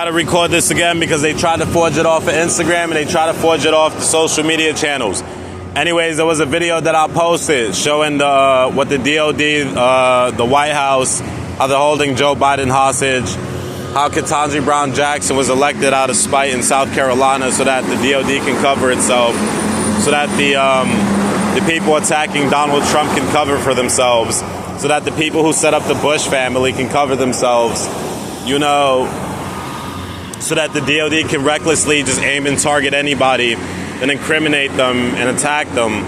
To record this again because they tried to forge it off of Instagram and they tried to forge it off the social media channels. Anyways, there was a video that I posted showing what the DOD, the White House, how they're holding Joe Biden hostage, how Ketanji Brown Jackson was elected out of spite in South Carolina so that the DOD can cover itself, so that the people attacking Donald Trump can cover for themselves, so that the people who set up the Bush family can cover themselves, so that the DOD can recklessly just aim and target anybody and incriminate them and attack them.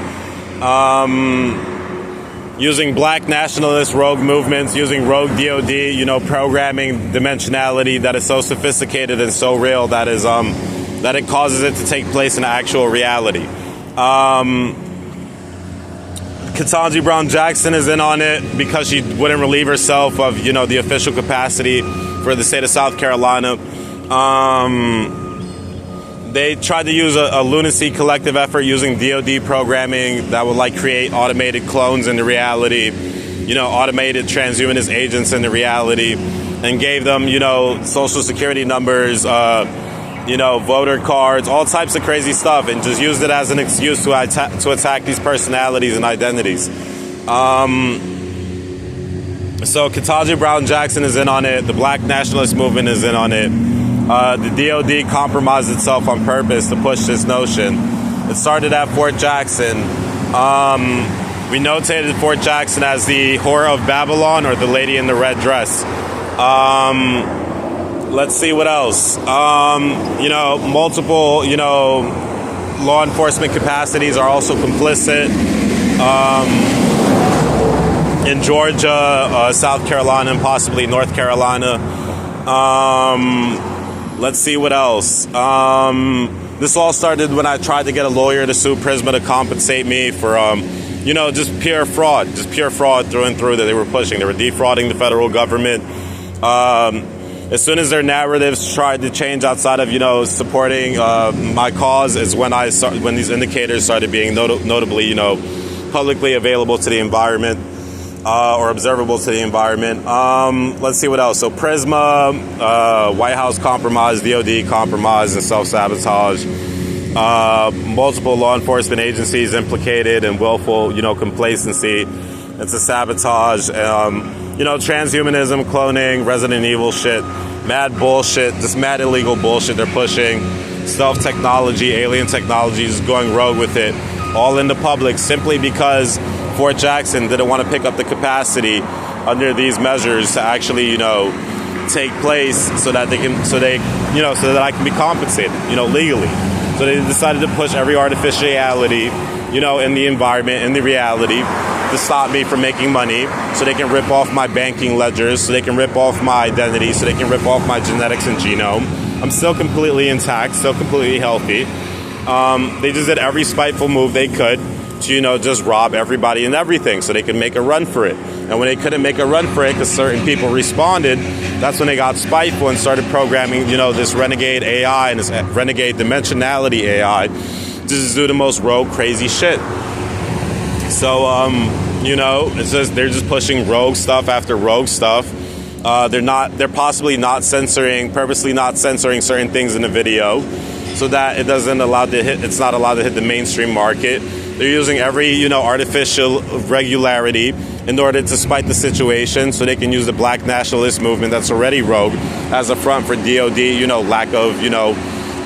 Using black nationalist rogue movements, using rogue DOD, programming dimensionality that is so sophisticated and so real that is that it causes it to take place in actual reality. Ketanji Brown Jackson is in on it because she wouldn't relieve herself of, the official capacity for the state of South Carolina. They tried to use a lunacy collective effort using DOD programming that would create automated clones into reality, automated transhumanist agents into reality, and gave them, social security numbers, voter cards, all types of crazy stuff, and just used it as an excuse to attack these personalities and identities. So Ketanji Brown Jackson is in on it. The black nationalist movement is in on it. The DOD compromised itself on purpose to push this notion. It started at Fort Jackson. We notated Fort Jackson as the Whore of Babylon, or the Lady in the Red Dress. Let's see what else. Multiple, law enforcement capacities are also complicit. In Georgia, South Carolina, and possibly North Carolina. Let's see what else. This all started when I tried to get a lawyer to sue Prisma to compensate me for, just pure fraud through and through that they were pushing. They were defrauding the federal government. As soon as their narratives tried to change outside of, supporting my cause is when when these indicators started being notably, publicly available to the environment. Or observable to the environment. Let's see what else. So Prisma, White House compromise, DOD compromise, and self-sabotage. Multiple law enforcement agencies implicated in willful, complacency. It's a sabotage. Transhumanism, cloning, Resident Evil shit, mad bullshit, just mad illegal bullshit they're pushing. Stealth technology, alien technology, just going rogue with it. All in the public simply because Fort Jackson didn't want to pick up the capacity under these measures to actually, take place so that I can be compensated, legally. So they decided to push every artificiality, in the environment, in the reality, to stop me from making money, so they can rip off my banking ledgers, so they can rip off my identity, so they can rip off my genetics and genome. I'm still completely intact, still completely healthy. They just did every spiteful move they could to, just rob everybody and everything so they could make a run for it. And when they couldn't make a run for it because certain people responded, that's when they got spiteful and started programming, this renegade AI and this renegade dimensionality AI to just do the most rogue, crazy shit. So, it's just, they're just pushing rogue stuff after rogue stuff. They're possibly purposely not censoring certain things in the video so that it's not allowed to hit the mainstream market. They're using every, artificial regularity in order to spite the situation so they can use the black nationalist movement that's already rogue as a front for DOD, lack of,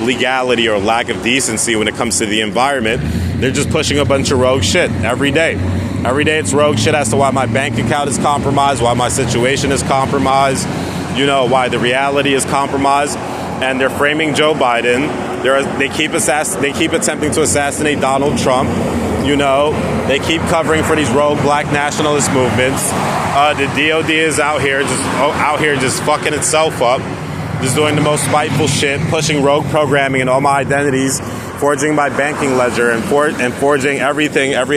legality or lack of decency when it comes to the environment. They're just pushing a bunch of rogue shit every day. Every day it's rogue shit as to why my bank account is compromised, why my situation is compromised, why the reality is compromised. And they're framing Joe Biden. They keep attempting to assassinate Donald Trump. They keep covering for these rogue black nationalist movements. The DOD is out here just fucking itself up, just doing the most spiteful shit, pushing rogue programming and all my identities, forging my banking ledger and forging every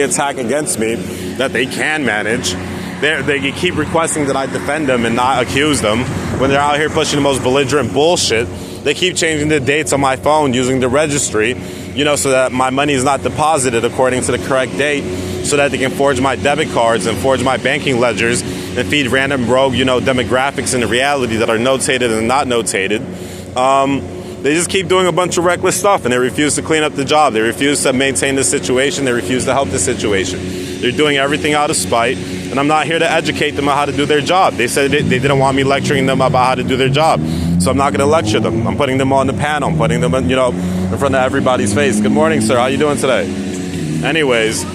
attack against me that they can manage. They keep requesting that I defend them and not accuse them when they're out here pushing the most belligerent bullshit. They keep changing the dates on my phone using the registry, so that my money is not deposited according to the correct date, so that they can forge my debit cards and forge my banking ledgers and feed random rogue, demographics into reality that are notated and not notated. They just keep doing a bunch of reckless stuff, and they refuse to clean up the job. They refuse to maintain the situation. They refuse to help the situation. They're doing everything out of spite, and I'm not here to educate them on how to do their job. They said they didn't want me lecturing them about how to do their job, so I'm not going to lecture them. I'm putting them on the panel. I'm putting them, in front of everybody's face. Good morning, sir. How you doing today? Anyways,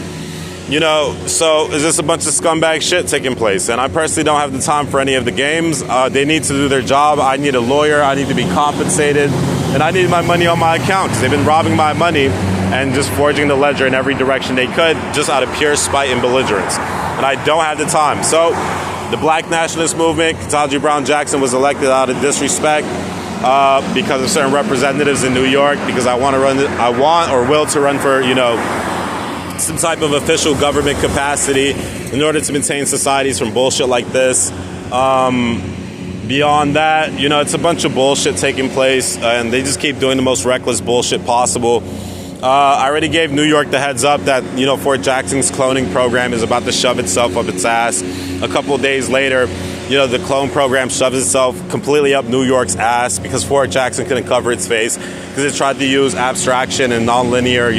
so is this a bunch of scumbag shit taking place? And I personally don't have the time for any of the games. They need to do their job. I need a lawyer. I need to be compensated. And I need my money on my account because they've been robbing my money and just forging the ledger in every direction they could just out of pure spite and belligerence. And I don't have the time. So the Black Nationalist Movement, Ketanji Brown Jackson was elected out of disrespect because of certain representatives in New York, because I want or will to run for, some type of official government capacity in order to maintain societies from bullshit like this. Beyond that, it's a bunch of bullshit taking place, and they just keep doing the most reckless bullshit possible. I already gave New York the heads up that, Fort Jackson's cloning program is about to shove itself up its ass. A couple of days later, the clone program shoves itself completely up New York's ass because Fort Jackson couldn't cover its face because it tried to use abstraction and nonlinear,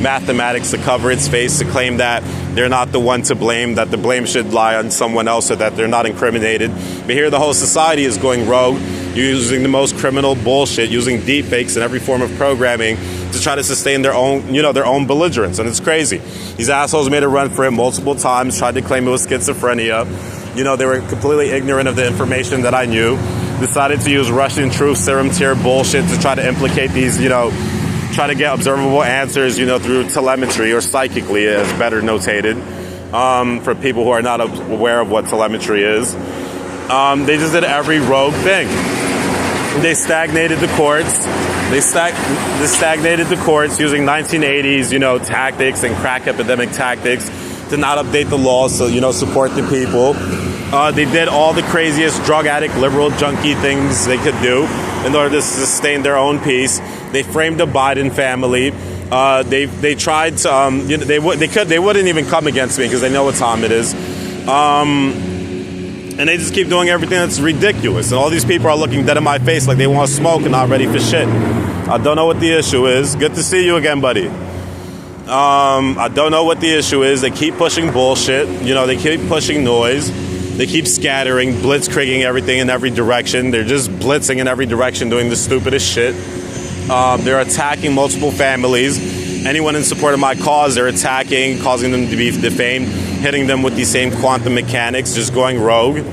mathematics to cover its face, to claim that they're not the one to blame, that the blame should lie on someone else so that they're not incriminated. But here the whole society is going rogue, using the most criminal bullshit, using deepfakes and every form of programming to try to sustain their own, their own belligerence. And it's crazy. These assholes made a run for it multiple times, tried to claim it was schizophrenia. They were completely ignorant of the information that I knew, decided to use Russian truth serum tier bullshit to try to implicate these, try to get observable answers, through telemetry or psychically, as better notated, for people who are not aware of what telemetry is. They just did every rogue thing. They stagnated the courts. They stagnated the courts using 1980s, tactics and crack epidemic tactics to not update the laws to, support the people. They did all the craziest drug addict, liberal, junkie things they could do in order to sustain their own peace. They framed the Biden family. They tried to, they wouldn't even come against me because they know what time it is. And they just keep doing everything that's ridiculous. And all these people are looking dead in my face like they want to smoke and not ready for shit. I don't know what the issue is. Good to see you again, buddy. I don't know what the issue is. They keep pushing bullshit. They keep pushing noise. They keep scattering, blitzkrieging everything in every direction. They're just blitzing in every direction, doing the stupidest shit. They're attacking multiple families. Anyone in support of my cause, they're attacking, causing them to be defamed, hitting them with these same quantum mechanics, just going rogue.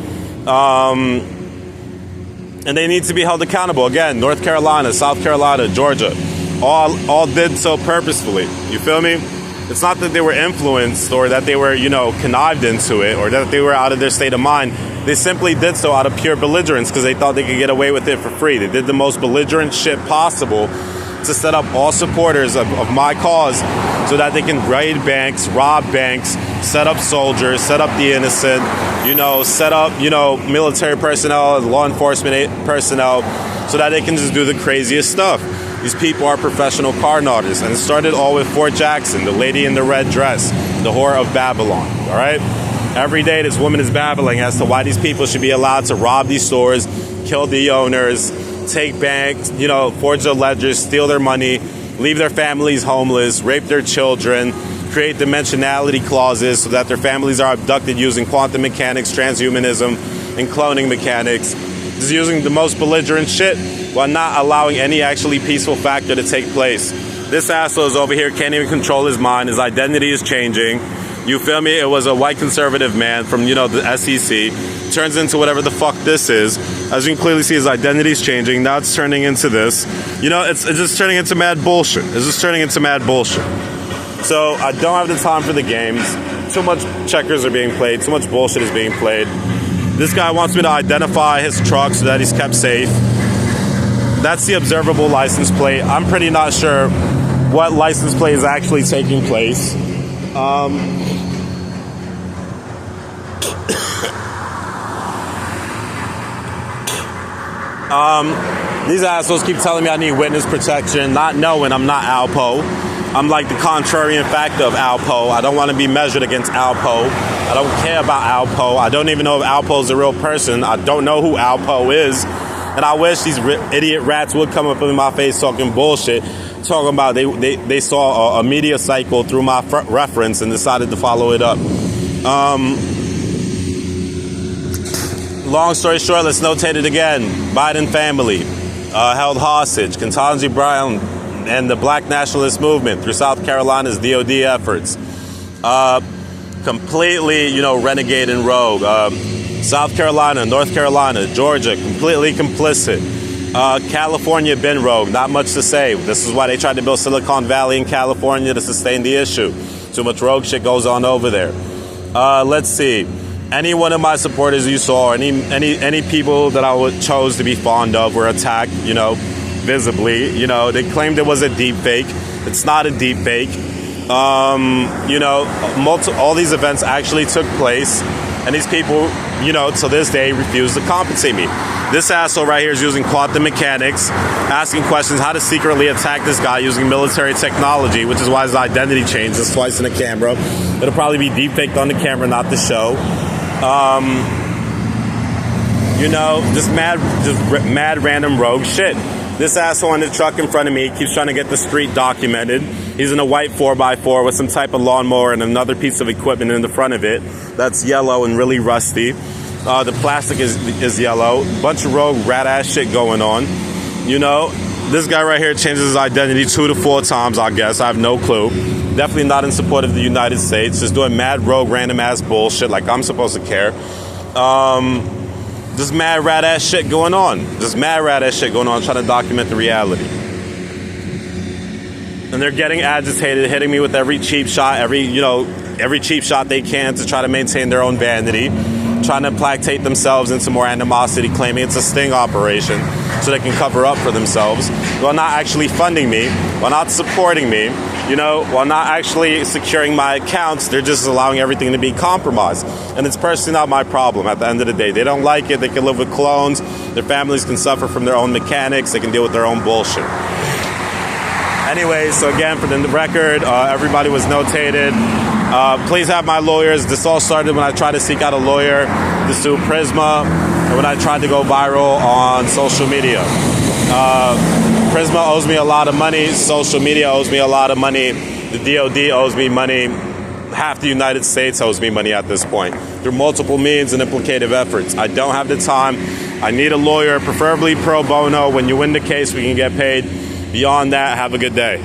And they need to be held accountable. Again, North Carolina, South Carolina, Georgia, all did so purposefully. You feel me? It's not that they were influenced or that they were, connived into it or that they were out of their state of mind. They simply did so out of pure belligerence because they thought they could get away with it for free. They did the most belligerent shit possible to set up all supporters of my cause so that they can raid banks, rob banks, set up soldiers, set up the innocent, set up, military personnel, law enforcement personnel, so that they can just do the craziest stuff. These people are professional card artists, and it started all with Fort Jackson, the lady in the red dress, the whore of Babylon, all right? Every day this woman is babbling as to why these people should be allowed to rob these stores, kill the owners, take banks, forge their ledgers, steal their money, leave their families homeless, rape their children, create dimensionality clauses so that their families are abducted using quantum mechanics, transhumanism, and cloning mechanics. Just using the most belligerent shit while not allowing any actually peaceful factor to take place. This asshole is over here, can't even control his mind. His identity is changing. You feel me? It was a white conservative man from, the SEC. Turns into whatever the fuck this is. As you can clearly see, his identity is changing. Now it's turning into this. It's just turning into mad bullshit. It's just turning into mad bullshit. So I don't have the time for the games. Too much checkers are being played. Too much bullshit is being played. This guy wants me to identify his truck so that he's kept safe. That's the observable license plate. I'm pretty not sure what license plate is actually taking place. These assholes keep telling me I need witness protection, not knowing I'm not Alpo. I'm like the contrarian factor of Alpo. I don't want to be measured against Alpo. I don't care about Alpo. I don't even know if Alpo is a real person. I don't know who Alpo is. And I wish these idiot rats would come up in my face talking bullshit, talking about they saw a media cycle through my reference and decided to follow it up. Long story short, let's notate it again. Biden family held hostage. Ketanji Brown and the Black Nationalist Movement through South Carolina's DOD efforts. Completely, renegade and rogue. South Carolina, North Carolina, Georgia, completely complicit. California been rogue, not much to say. This is why they tried to build Silicon Valley in California, to sustain the issue. Too much rogue shit goes on over there. Let's see. Any one of my supporters you saw, any people that I chose to be fond of were attacked, visibly. They claimed it was a deep fake. It's not a deep fake. All these events actually took place, and these people, to this day refuse to compensate me. This asshole right here is using quantum mechanics, asking questions how to secretly attack this guy using military technology, which is why his identity changes twice in the camera. It'll probably be deep faked on the camera, not the show. Just mad random rogue shit. This asshole in the truck in front of me keeps trying to get the street documented. He's in a white 4x4 with some type of lawnmower and another piece of equipment in the front of it that's yellow and really rusty. The plastic is yellow. Bunch of rogue rat-ass shit going on. This guy right here changes his identity 2 to 4 times, I guess. I have no clue. Definitely not in support of the United States. Just doing mad rogue random-ass bullshit like I'm supposed to care. Just mad rat-ass shit going on. Trying to document the reality. And they're getting agitated, hitting me with every cheap shot, every cheap shot they can to try to maintain their own vanity, trying to placate themselves into more animosity, claiming it's a sting operation so they can cover up for themselves, while not actually funding me, while not supporting me, while not actually securing my accounts. They're just allowing everything to be compromised. And it's personally not my problem at the end of the day. They don't like it. They can live with clones. Their families can suffer from their own mechanics. They can deal with their own bullshit. Anyway, so again, for the record, everybody was notated. Please have my lawyers. This all started when I tried to seek out a lawyer to sue Prisma, and when I tried to go viral on social media. Prisma owes me a lot of money. Social media owes me a lot of money. The DOD owes me money. Half the United States owes me money at this point through multiple means and implicative efforts. I don't have the time. I need a lawyer, preferably pro bono. When you win the case, we can get paid. Beyond that, have a good day.